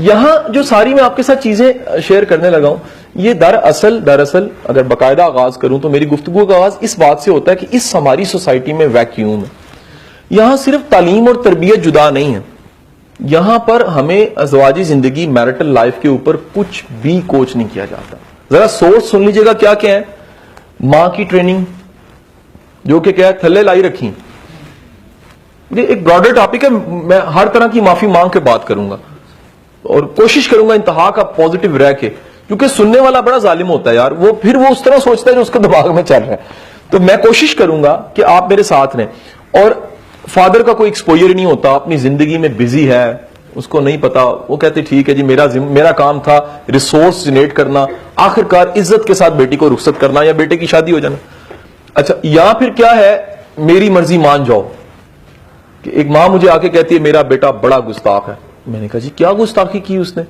یہاں جو ساری میں آپ کے ساتھ چیزیں شیئر کرنے لگا ہوں، یہ دراصل اگر باقاعدہ آغاز کروں تو میری گفتگو کا آغاز اس بات سے ہوتا ہے کہ اس ہماری سوسائٹی میں ویکیوم ہے. یہاں صرف تعلیم اور تربیت جدا نہیں ہے، یہاں پر ہمیں ازواجی زندگی میرٹل لائف کے اوپر کچھ بھی کوچ نہیں کیا جاتا. ذرا سورس سن لیجیے گا کیا کیا ہے. ماں کی ٹریننگ، جو کہ کیا ہے تھلے لائی رکھی. یہ ایک براڈر ٹاپک ہے، میں ہر طرح کی معافی مانگ کے بات کروں گا اور کوشش کروں گا انتہا کا پازیٹو رہ کے، کیونکہ سننے والا بڑا ظالم ہوتا ہے یار، وہ پھر وہ اس طرح سوچتا ہے جو اس کے دماغ میں چل رہا ہے. تو میں کوشش کروں گا کہ آپ میرے ساتھ رہیں. اور فادر کا کوئی ایکسپوجر نہیں ہوتا، اپنی زندگی میں بزی ہے، اس کو نہیں پتا، وہ کہتے ٹھیک ہے جی میرا کام تھا ریسورس جنریٹ کرنا، آخر کار عزت کے ساتھ بیٹی کو رخصت کرنا یا بیٹے کی شادی ہو جانا. اچھا، یا پھر کیا ہے، میری مرضی مان جاؤ. کہ ایک ماں مجھے آ کے کہتی ہے میرا بیٹا بڑا گستاخ ہے. میں نے کہا جی کیا گستاخی کی اس نے؟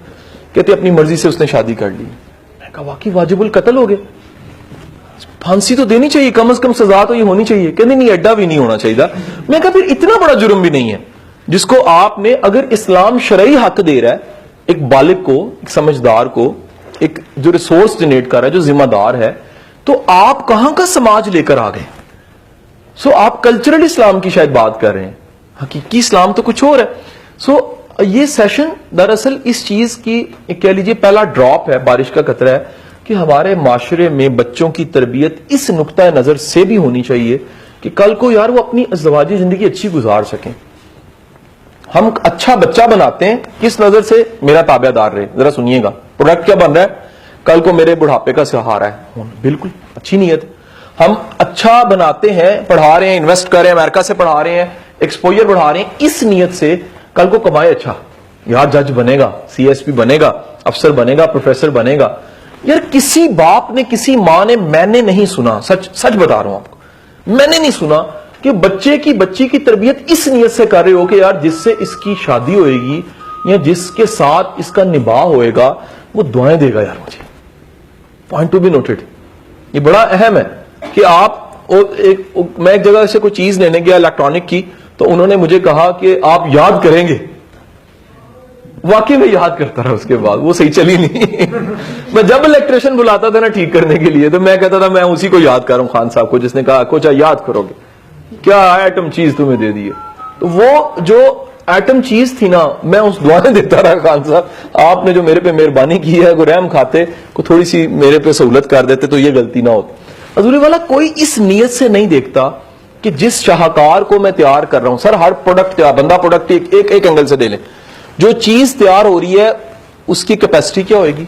کہتے اپنی مرضی سے اس نے شادی کر لی. میں نے کہا واقعی واجب القتل ہو گئے، پھانسی تو دینی چاہیے، کم از کم سزا تو یہ ہونی چاہیے. کہتے نہیں ایڈا بھی نہیں ہونا چاہیے. میں کہا پھر اتنا بڑا جرم بھی نہیں ہے جس کو آپ نے، اگر اسلام شرعی حق دے رہا ہے ایک بالغ کو، ایک سمجھدار کو، ایک جو ریسورس جنریٹ کر رہا ہے، جو ذمہ دار ہے، تو آپ کہاں کا سماج لے کر آ گئے؟ آپ کلچرل اسلام کی شاید بات کر رہے ہیں، حقیقی اسلام تو کچھ اور ہے. یہ سیشن دراصل اس چیز کی کہہ لیجیے پہلا ڈراپ ہے، بارش کا قطرہ ہے کہ ہمارے معاشرے میں بچوں کی تربیت اس نقطہ نظر سے بھی ہونی چاہیے کہ کل کو یار وہ اپنی ازدواجی زندگی اچھی گزار سکیں. ہم اچھا بچہ بناتے ہیں کس نظر سے؟ میرا تابع دار رہے. ذرا سنیے گا، پروڈکٹ کیا بن رہا ہے؟ کل کو میرے بڑھاپے کا سہارا ہے. بالکل اچھی نیت. ہم اچھا بناتے ہیں، پڑھا رہے ہیں، انویسٹ کر رہے ہیں، امریکہ سے پڑھا رہے ہیں، ایکسپوجر بڑھا رہے ہیں اس نیت سے کل کو کمائے اچھا، یار جج بنے گا، سی ایس پی بنے گا، افسر بنے گا، پروفیسر بنے گا. یار کسی باپ نے، کسی ماں نے، میں نے نہیں سنا، سچ بتا رہا ہوں آپ کو، میں نے نہیں سنا کہ بچی کی تربیت اس نیت سے کر رہے ہو کہ یار جس سے اس کی شادی ہوئے گی یا جس کے ساتھ اس کا نباہ ہوئے گا وہ دعائیں دے گا. یار مجھے پوائنٹ ٹو بی نوٹڈ، یہ بڑا اہم ہے کہ آپ، میں ایک جگہ سے کوئی چیز لینے گیا الیکٹرانک کی، تو انہوں نے مجھے کہا کہ آپ یاد کریں گے. واقعی میں یاد کرتا رہا، اس کے بعد وہ صحیح چلی نہیں. میں جب الیکٹریشین بلاتا تھا نا ٹھیک کرنے کے لیے، تو میں کہتا تھا میں اسی کو یاد کر رہا ہوں، خان صاحب کو، جس نے کہا کوچا یاد کرو گے کیا ایٹم چیز تمہیں دے دی ہے. تو وہ جو ایٹم چیز تھی نا، میں اس دعائیں دیتا رہا، خان صاحب آپ نے جو میرے پہ مہربانی کی ہے، کو رحم کھاتے کو تھوڑی سی میرے پہ سہولت کر دیتے تو یہ غلطی نہ ہوتی. حضور والا کوئی اس نیت سے نہیں دیکھتا کہ جس شاہکار کو میں تیار کر رہا ہوں، سر ہر پروڈکٹ تیار، بندہ پروڈکٹ ایک اینگل سے دے لیں، جو چیز تیار ہو رہی ہے اس کی کیپیسٹی کیا ہوئے گی؟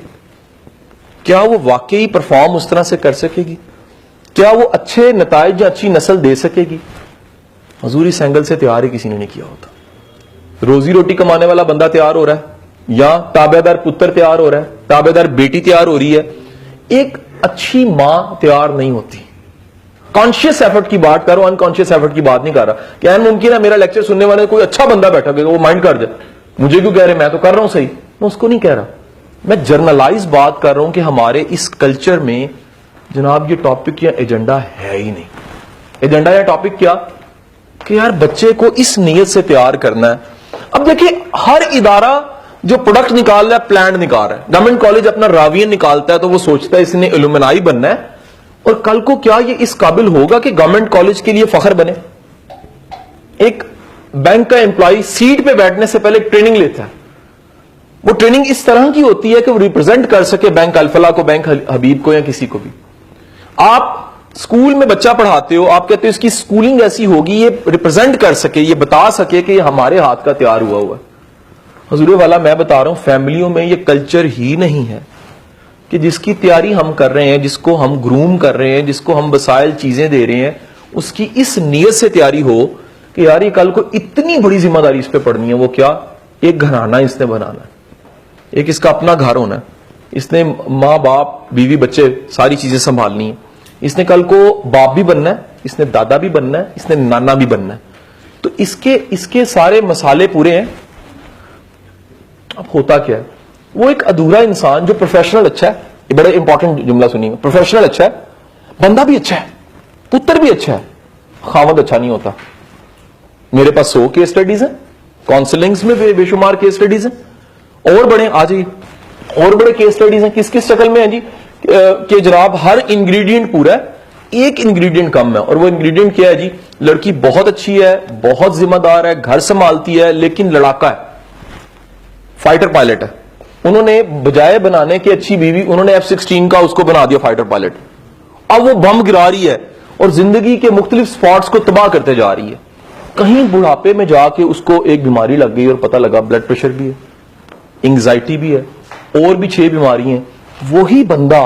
کیا وہ واقعی پرفارم اس طرح سے کر سکے گی؟ کیا وہ اچھے نتائج یا اچھی نسل دے سکے گی؟ حضور اس اینگل سے تیار ہی کسی نے نہیں کیا ہوتا. روزی روٹی کمانے والا بندہ تیار ہو رہا ہے، یا تابع دار پتر تیار ہو رہا ہے، تابع دار بیٹی تیار ہو رہی ہے، ایک اچھی ماں تیار نہیں ہوتی. کانشیس ایفرٹ کی بات کر رہا ہوں، انکانشیس ایفرٹ کی بات نہیں کر رہا. کیا ممکن ہے میرا لیکچر سننے والے کوئی اچھا بندہ بیٹھا کہ وہ مائنڈ کر جائے مجھے کیوں کہہ رہے، میں تو کر رہا ہوں صحیح. میں اس کو نہیں کہہ رہا، میں جرنلائز بات کر رہا ہوں کہ ہمارے اس کلچر میں جناب یہ ٹاپک یا ایجنڈا ہے ہی نہیں. ایجنڈا یا ٹاپک کیا کہ یار بچے کو اس نیت سے تیار کرنا ہے. اب دیکھیں ہر ادارہ جو پروڈکٹ نکال رہا ہے پلان نکال رہا ہے. گورنمنٹ کالج اپنا راوین نکالتا ہے تو وہ سوچتا ہے اس نے علومنائی بننا ہے، اور کل کو کیا یہ اس قابل ہوگا کہ گورنمنٹ کالج کے لیے فخر بنے؟ ایک بینک کا امپلائی سیٹ پہ بیٹھنے سے پہلے ٹریننگ لیتا ہے. وہ ٹریننگ اس طرح کی ہوتی ہے کہ وہ ریپرزینٹ کر سکے بینک الفلاح کو، بینک حبیب کو، یا کسی کو بھی. آپ اسکول میں بچہ پڑھاتے ہو، آپ کہتے ہو اس کی اسکولنگ ایسی ہوگی یہ ریپرزینٹ کر سکے، یہ بتا سکے کہ یہ ہمارے ہاتھ کا تیار ہوا ہے. حضور والا میں بتا رہا ہوں فیملیوں میں یہ کلچر ہی نہیں ہے کہ جس کی تیاری ہم کر رہے ہیں، جس کو ہم گروم کر رہے ہیں، جس کو ہم وسائل چیزیں دے رہے ہیں، اس کی اس نیت سے تیاری ہو کہ یار یہ کل کو اتنی بڑی ذمہ داری اس پہ پڑنی ہے. وہ کیا؟ ایک گھرانہ اس نے بنانا ہے، ایک اس کا اپنا گھر ہونا ہے، اس نے ماں باپ بیوی بچے ساری چیزیں سنبھالنی ہے، اس نے کل کو باپ بھی بننا ہے، اس نے دادا بھی بننا ہے، اس نے نانا بھی بننا ہے. تو اس کے سارے مسالے پورے ہیں. اب ہوتا کیا ہے؟ وہ ایک ادھورا انسان جو پروفیشنل اچھا ہے، یہ بڑا امپورٹنٹ جملہ سنیے، پروفیشنل اچھا ہے، بندہ بھی اچھا ہے، پتر بھی اچھا ہے، خاوند اچھا نہیں ہوتا. میرے پاس 100 کیس سٹڈیز ہیں، کاؤنسلنگز میں بے شمار کیس سٹڈیز ہیں، اور بڑے آ جائیے، اور بڑے کیس سٹڈیز ہیں کس کس شکل میں ہیں جی کہ جناب ہر انگریڈینٹ پورا ہے، ایک انگریڈینٹ کم ہے، اور وہ انگریڈینٹ کیا ہے جی؟ لڑکی بہت اچھی ہے، بہت ذمہ دار ہے، گھر سنبھالتی ہے، لیکن لڑاکا ہے، فائٹر پائلٹ ہے. انہوں نے بجائے بنانے کی اچھی بیوی، انہوں نے F-16 کا اس کو بنا دیا فائٹر پائلٹ. اب وہ بم گرا رہی ہے اور زندگی کے مختلف سپاٹس کو تباہ کرتے جا رہی ہے. کہیں بڑھاپے میں جا کے اس کو ایک بیماری لگ گئی اور پتہ لگا بلڈ پریشر بھی ہے، انگزائٹی بھی ہے، اور بھی 6 بیماری ہیں. وہی بندہ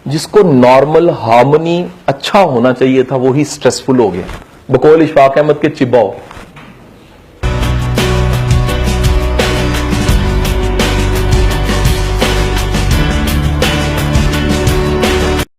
جس کو نارمل ہارمونی اچھا ہونا چاہیے تھا وہی سٹریسفل ہو گیا. بقول اشفاق احمد کے چباؤ